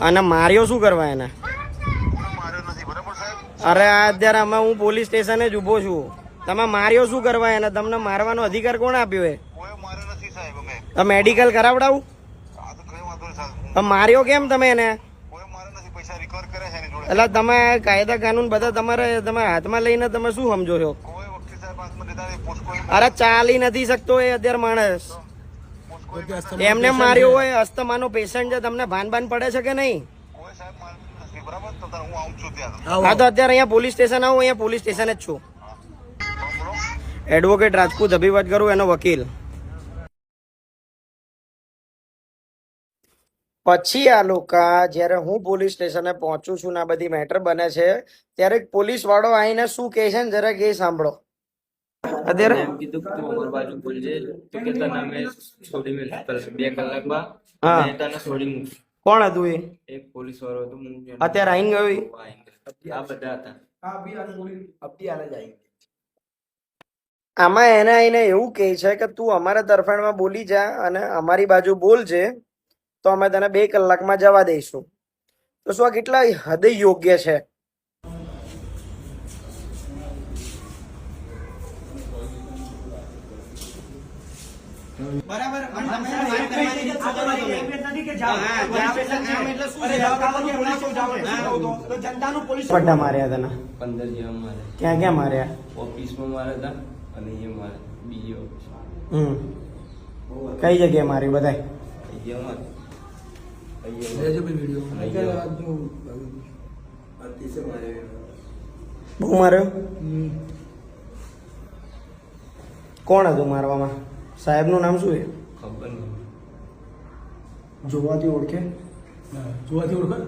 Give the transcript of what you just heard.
અને માર્યો શું કરવા એને? અરે આ અત્યારે અમે હું પોલીસ સ્ટેશને જ ઉભો છું. તમે માર્યો શું કરવા એને? તમને મારવાનો અધિકાર કોણ આપ્યો? એ મેડિકલ કરાવડાવું? માર્યો કેમ તમે એને? એટલે તમે કાયદા કાનૂન બધા તમારે તમે હાથમાં લઈને તમે શું સમજો છો? અરે ચાલી નથી શકતો એ અત્યારે માણસ. એમને માર્યો હોય, અસ્થમાનો પેશન્ટ છે, તમને ભાન પડે છે કે નહીં? હા તો અત્યારે અહીંયા પોલીસ સ્ટેશન આવું, અહીંયા પોલીસ સ્ટેશન જ છું. એડવોકેટ રાજપૂત અભિવાદ કરું, એનો વકીલ. પછી આ લોકો જ્યારે હું પોલીસ સ્ટેશને પહોંચું છું ને આ બધી મેટર બને છે ત્યારે પોલીસ વાળો આવીને શું કહે છે ને જરાક એ સાંભળો. અત્યારે એમ કીધું કે તું અમારી બાજુ બોલજે તો કે તને અમે છોડી મેં 2 કલાકમાં હા. મેં તને છોડી મૂકશું. કોણ હતું એ? એક પોલીસ વાળો હતો. હું અત્યારે આવીને ગયો એ? આ બધા હતા. આમાં એને આવીને એવું કહે છે કે તું અમારા તરફેણમાં બોલી જા અને અમારી બાજુ બોલજે તો અમે તને 2 કલાકમાં જવા દઈશું. તો શું આ કેટલા હદે યોગ્ય છે? પટ્ટા માર્યા તને? 15 જેવા મારે. ક્યાં ક્યાં માર્યા? ઓફિસમાં માર્યા હતા અને એ મારે બીજી ઓફિસ. કઈ જગ્યાએ મારી? બધાય અહીંયા બહુ માર્યો? કોણ હતું મારવામાં? સાહેબ નું નામ શું છે? ખબર નહીં. જોવાથી ઓળખે? જોવાથી ઓળખે?